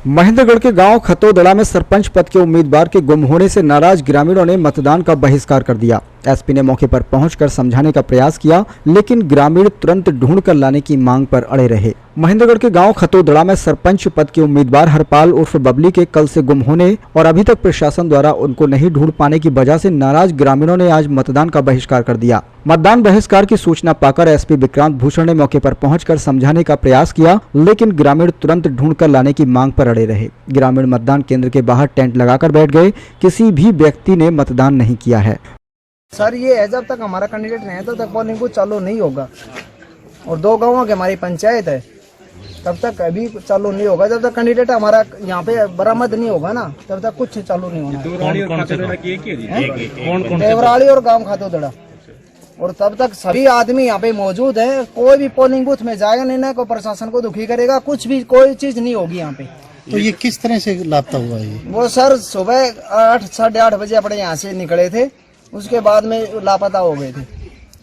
महेंद्रगढ़ के गांव खतोदड़ा में सरपंच पद के उम्मीदवार के गुम होने से नाराज ग्रामीणों ने मतदान का बहिष्कार कर दिया। एसपी ने मौके पर पहुंचकर समझाने का प्रयास किया, लेकिन ग्रामीण तुरंत ढूंढ कर लाने की मांग पर अड़े रहे। महेंद्रगढ़ के गांव खतोदड़ा में सरपंच पद के उम्मीदवार हरपाल उर्फ बबली के कल से गुम होने और अभी तक प्रशासन द्वारा उनको नहीं ढूंढ पाने की वजह से नाराज ग्रामीणों ने आज मतदान का बहिष्कार कर दिया। मतदान बहिष्कार की सूचना पाकर एसपी विक्रांत भूषण ने मौके पर पहुंचकर समझाने का प्रयास किया, लेकिन ग्रामीण तुरंत ढूंढ कर लाने की मांग पर अड़े रहे। ग्रामीण मतदान केंद्र के बाहर टेंट लगाकर बैठ गए। किसी भी व्यक्ति ने मतदान नहीं किया है। सर ये है, जब तक हमारा कैंडिडेट नहीं है तब तक पोलिंग को चालू नहीं होगा, और 2 गांवों की हमारी पंचायत है, तब तक अभी चालू नहीं होगा। जब तक कैंडिडेट हमारा यहाँ पे बरामद नहीं होगा ना, तब तक कुछ चालू नहीं होना। देवराली और गांव खातोदड़ा, और तब तक सभी आदमी यहाँ पे मौजूद है। कोई भी पोलिंग बूथ में जाएगा नहीं, ना कोई प्रशासन को दुखी करेगा, कुछ भी कोई चीज नहीं होगी यहाँ पे। तो ये किस तरह से लापता हुआ है? वो सर सुबह 8 साढ़े 8 बजे अपने यहाँ से निकले थे, उसके बाद में लापता हो गए थे।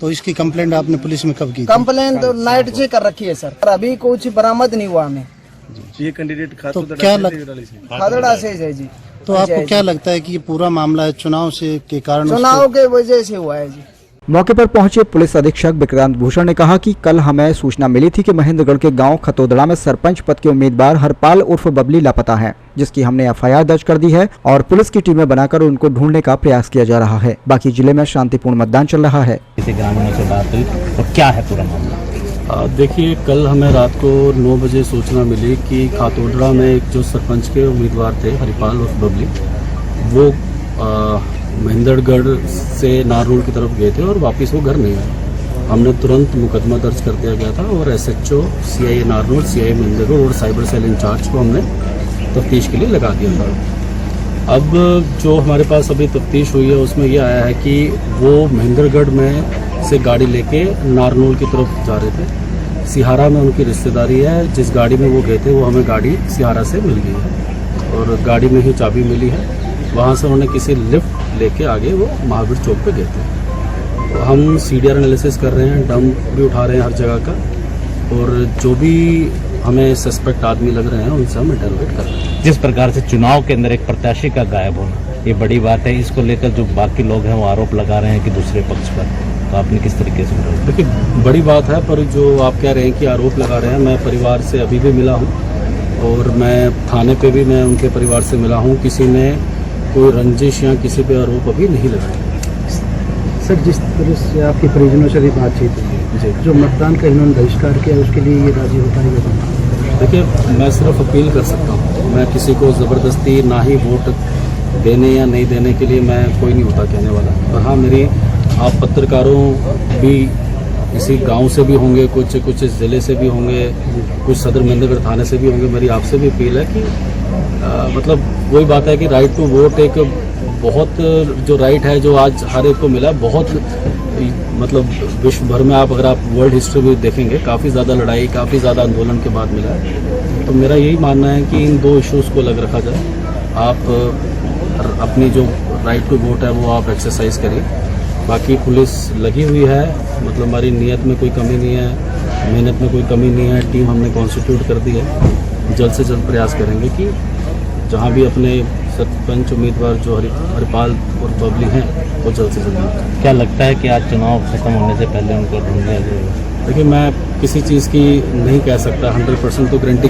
तो इसकी कंप्लेंट आपने पुलिस में कब की? कंप्लेंट तो नाइट से कर रखी है सर, अभी कुछ बरामद नहीं हुआ हमें। ये कैंडिडेट तो क्या खातोदड़ा से है जी। तो आपको क्या लगता है कि ये पूरा मामला है चुनाव से के कारण? चुनाव के वजह से हुआ है जी। मौके पर पहुंचे पुलिस अधीक्षक विक्रांत भूषण ने कहा कि कल हमें सूचना मिली थी कि महेंद्रगढ़ के गांव खतोदड़ा में सरपंच पद के उम्मीदवार हरपाल उर्फ बबली लापता है, जिसकी हमने एफआईआर दर्ज कर दी है और पुलिस की टीमें बनाकर उनको ढूंढने का प्रयास किया जा रहा है। बाकी जिले में शांतिपूर्ण मतदान चल रहा है। किसी ग्रामीणों से बात हुई तो क्या है पूरा मामला? देखिए, कल हमें रात को 9 बजे सूचना मिली कि खातोदड़ा में एक जो सरपंच के उम्मीदवार थे हरिपाल उर्फ बबली, वो महेंद्रगढ़ से नारनूल की तरफ गए थे और वापस वो घर नहीं आए। हमने तुरंत मुकदमा दर्ज कर दिया गया था और एसएचओ, सीआईए नारनूल, सीआईए महेंद्रगढ़ और साइबर सेल इंचार्ज को हमने तफ्तीश के लिए लगा दिया था। अब जो हमारे पास अभी तफ्तीश हुई है उसमें ये आया है कि वो महेंद्रगढ़ में से गाड़ी लेके नारनूल की तरफ जा रहे थे। सिहारा में उनकी रिश्तेदारी है, जिस गाड़ी में वो गए थे वो हमें गाड़ी सिहारा से मिल गई है और गाड़ी में ही चाबी मिली है। वहाँ से उन्होंने किसी लिफ्ट लेके आगे वो महावीर चौक पे गए थे। तो हम सीडीआर एनालिसिस कर रहे हैं, डंप भी उठा रहे हैं हर जगह का, और जो भी हमें सस्पेक्ट आदमी लग रहे हैं उनसे हम इंटरोगेट कर रहे हैं। जिस प्रकार से चुनाव के अंदर एक प्रत्याशी का गायब होना ये बड़ी बात है, इसको लेकर जो बाकी लोग हैं वो आरोप लगा रहे हैं कि दूसरे पक्ष पर, तो आपने किस तरीके से? देखिए, बड़ी बात है, पर जो आप कह रहे हैं कि आरोप लगा रहे हैं, मैं परिवार से अभी भी मिला हूँ और मैं थाने पे भी मैं उनके परिवार से मिला हूँ। किसी ने कोई रंजिश या किसी पे आरोप अभी नहीं लगाया। सर, जिस तरह से आपके परिजनों से भी बातचीत हुई जी, जो मतदान का इन्होंने बहिष्कार किया उसके लिए ये राजी हो पाएगा? देखिए, मैं सिर्फ अपील कर सकता हूँ, मैं किसी को ज़बरदस्ती ना ही वोट देने या नहीं देने के लिए मैं कोई नहीं होता कहने वाला। और हाँ, मेरी आप पत्रकारों भी इसी गांव से भी होंगे, कुछ इस ज़िले से भी होंगे, कुछ सदर महेंद्रगढ़ थाने से भी होंगे। मेरी आपसे भी अपील है कि मतलब वही बात है कि राइट टू वोट एक बहुत जो राइट है जो आज हर एक को मिला, बहुत मतलब विश्व भर में अगर आप वर्ल्ड हिस्ट्री भी देखेंगे काफ़ी ज़्यादा लड़ाई, काफ़ी ज़्यादा आंदोलन के बाद मिला है। तो मेरा यही मानना है कि इन 2 इश्यूज़ को अलग रखा जाए। आप अपनी जो राइट टू वोट है वो आप एक्सरसाइज करिए। बाकी पुलिस लगी हुई है, मतलब हमारी नीयत में कोई कमी नहीं है, मेहनत में कोई कमी नहीं है। टीम हमने कॉन्स्टिट्यूट कर दी है। जल्द से जल्द प्रयास करेंगे कि जहाँ भी अपने सरपंच उम्मीदवार जो हरिपाल और बबली हैं वो जल्द से जल्द। क्या लगता है कि आज चुनाव खत्म होने से पहले उनको ढूंढ लिया जाएगा? देखिए, मैं किसी चीज़ की नहीं कह सकता, 100% तो गारंटी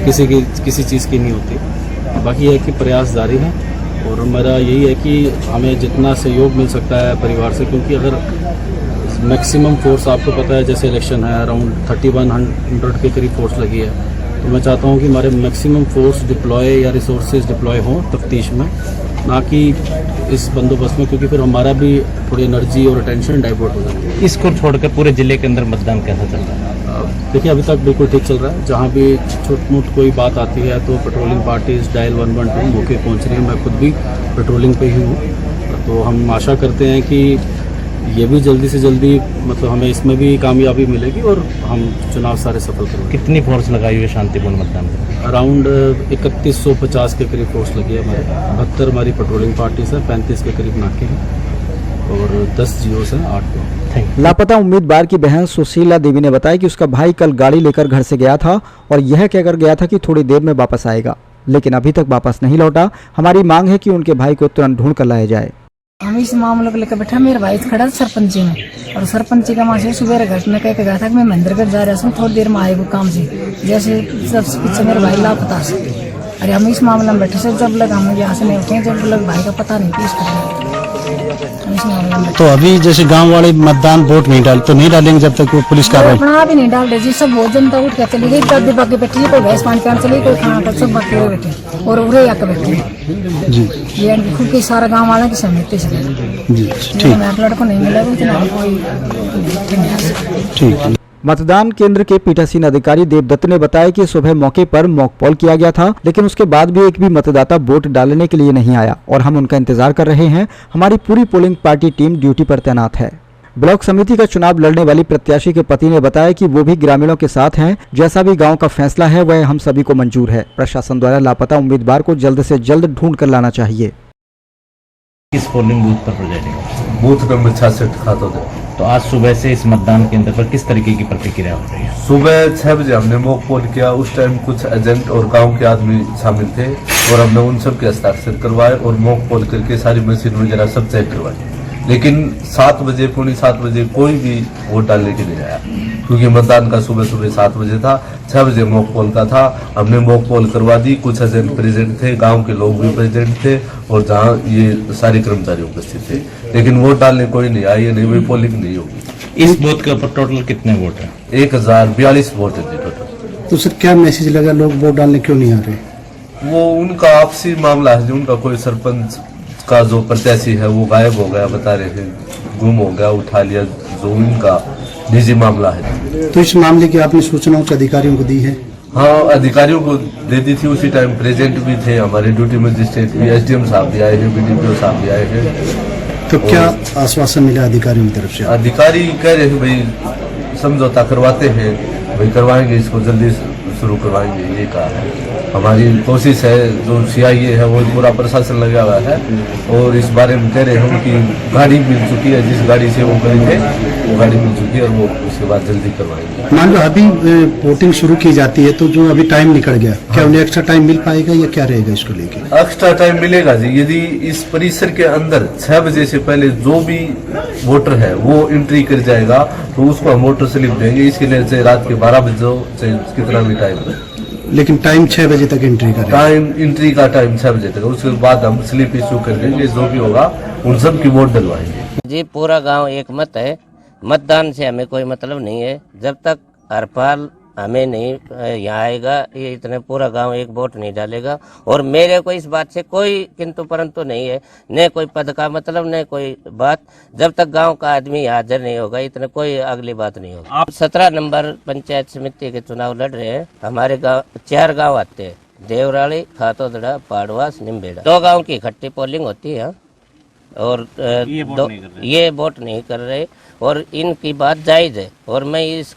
किसी चीज़ की नहीं होती। बाकी यह है कि प्रयास जारी है और मेरा यही है कि हमें जितना सहयोग मिल सकता है परिवार से, क्योंकि अगर मैक्सिमम फोर्स आपको पता है, जैसे इलेक्शन है, अराउंड 3100 के करीब फोर्स लगी है, तो मैं चाहता हूं कि हमारे मैक्सिमम फोर्स डिप्लॉय या रिसोर्सेज डिप्लॉय हों तफ्तीश में, ना कि इस बंदोबस्त में, क्योंकि फिर हमारा भी थोड़ी एनर्जी और अटेंशन डाइवर्ट हो जाती है। इसको छोड़कर पूरे जिले के अंदर मतदान कैसा चल रहा है? देखिए, अभी तक बिल्कुल ठीक चल रहा है। जहाँ भी छोट मोट कोई बात आती है तो पेट्रोलिंग पार्टीज डायल 112 मौके पहुँच रही है। मैं खुद भी पेट्रोलिंग पे ही हूँ, तो हम आशा करते हैं कि ये भी जल्दी से जल्दी मतलब हमें इसमें भी कामयाबी मिलेगी और हम चुनाव सारे सफल करेंगे। कितनी फोर्स लगाई हुई है शांतिपूर्ण मतदान में? अराउंड 3150 के करीब फोर्स लगी है हमारे। 72 हमारी पेट्रोलिंग पार्टीज है, 35 के करीब नाके हैं और 10 जीओस हैं, 8। लापता उम्मीदवार की बहन सुशीला देवी ने बताया कि उसका भाई कल गाड़ी लेकर घर से गया था और यह कहकर गया था कि थोड़ी देर में वापस आएगा, लेकिन अभी तक वापस नहीं लौटा। हमारी मांग है कि उनके भाई को तुरंत ढूंढ कर लाया जाए। हम इस मामले को लेकर बैठा, मेरा भाई खड़ा था सरपंची में, और सरपंची का वहाँ से सुबह घर में कह के गया था कि मैं महेंद्रगढ़ जा रहा हूँ, थोड़ी देर में आएगा काम से, जैसे सबसे पीछे मेरा भाई लापता से। अरे हम इस मामले में बैठे से जब लग हम यहाँ से नहीं उठे, जब लग भाई का पता नहीं किस तो अभी जैसे गांव वाले मतदान वोट नहीं डाल तो नहीं डालेंगे जब तक वो पुलिस कार्रवाई अपना भी नहीं डाल रहे जी। सब बहुत जनता उठ कर चली गई, दादी बाकी बैठी, कोई भैंस पानी पान चली, कोई खाना पर, सब बाकी बैठे और उरे आकर बैठे जी ये खुद के सारा गाँव वाला की सहमति से जी ठीक लड़को नहीं मिला कोई ठीक। मतदान केंद्र के पीठासीन अधिकारी देवदत्त ने बताया कि सुबह मौके पर मॉक पोल किया गया था, लेकिन उसके बाद भी एक भी मतदाता वोट डालने के लिए नहीं आया और हम उनका इंतजार कर रहे हैं। हमारी पूरी पोलिंग पार्टी टीम ड्यूटी पर तैनात है। ब्लॉक समिति का चुनाव लड़ने वाली प्रत्याशी के पति ने बताया कि वो भी ग्रामीणों के साथ हैं। जैसा भी गांव का फैसला है वह हम सभी को मंजूर है। प्रशासन द्वारा लापता उम्मीदवार को जल्द से जल्द ढूंढ कर लाना चाहिए। किस पोलिंग बूथ पर प्रेजेंट? बूथ नंबर 66 खातों। तो आज सुबह से इस मतदान केंद्र पर किस तरीके की प्रतिक्रिया हो रही है? सुबह 6 बजे हमने मॉक पोल किया। उस टाइम कुछ एजेंट और गांव के आदमी शामिल थे और हमने उन सब के हस्ताक्षर करवाए और मॉक पोल करके सारी मशीन वगैरह सब चेक करवाई। लेकिन 7 बजे, पौने 7 बजे कोई भी वोट डालने के लिए आया, क्योंकि मतदान का सुबह 7 बजे था। 6 बजे मॉक पोल का था, हमने मॉक पोल करवा दी। कुछ एजेंट प्रेजेंट थे, गांव के लोग भी प्रेजेंट थे और जहां ये सारे कर्मचारी उपस्थित थे, लेकिन वोट डालने कोई नहीं आई है, नहीं हुई, पोलिंग नहीं होगी। इस बूथ के ऊपर टोटल कितने वोट हैं? 1042 वोट है टोटल। तो सर क्या मैसेज लगा, लोग वोट डालने क्यों नहीं आ रहे? वो उनका आपसी मामला है, जो उनका कोई सरपंच का जो प्रत्याशी है वो गायब हो गया, बता रहे थे, गुम हो गया, उठा लिया, जो उनका निजी मामला है। तो इस मामले की आपने सूचना उच्च अधिकारियों को दी है? हाँ, अधिकारियों को दे दी थी। उसी टाइम प्रेजेंट भी थे हमारे ड्यूटी मजिस्ट्रेट भी, एसडीएम साहब भी आए हैं, बीडीपीओ साहब भी आए हैं। तो क्या आश्वासन मिला अधिकारियों की तरफ से? अधिकारी कह रहे हैं भाई समझौता करवाते हैं, भाई करवाएंगे, इसको जल्दी शुरू करवाएंगे, ये कहा है। हमारी कोशिश है, जो सीआईए है वो पूरा प्रशासन लगा हुआ है और इस बारे में कह रहे हैं कि गाड़ी मिल चुकी है, जिस गाड़ी से वो गए थे वो गाड़ी मिल चुकी है और वो उसके बाद जल्दी करवाएंगे। मान लो अभी वोटिंग शुरू की जाती है तो जो अभी टाइम निकल गया, क्या उन्हें एक्स्ट्रा टाइम मिल पाएगा या क्या रहेगा इसको लेके? एक्स्ट्रा टाइम मिलेगा जी, यदि इस परिसर के अंदर 6 बजे से पहले जो भी वोटर है वो एंट्री कर जाएगा तो उसको हम वोटर स्लिप देंगे। इसके लिए चाहे रात के 12 बजे हो, चाहे कितना भी टाइम है, लेकिन टाइम 6 बजे तक एंट्री करें। टाइम एंट्री का टाइम 6 बजे तक, उसके बाद हम स्लिप इशू कर देंगे। जो भी होगा उन सब की वोट डलवाएंगे। जी पूरा गांव एक मत है, मतदान से हमें कोई मतलब नहीं है। जब तक हरपाल हमें नहीं यहाँ आएगा, ये इतने पूरा गांव एक वोट नहीं डालेगा। और मेरे को इस बात से कोई किंतु परंतु नहीं है, न कोई पद का मतलब न कोई बात। जब तक गांव का आदमी हाजिर नहीं होगा इतने कोई अगली बात नहीं होगी। आप 17 नंबर पंचायत समिति के चुनाव लड़ रहे हैं। हमारे गाँव 4 गाँव आते हैं, देवराली, खातोदड़ा, पाड़वास, निम्बेड़ा। 2 गाँव की इकट्ठी पोलिंग होती है और ये वोट नहीं कर रहे और इनकी बात जायज है। और मैं इस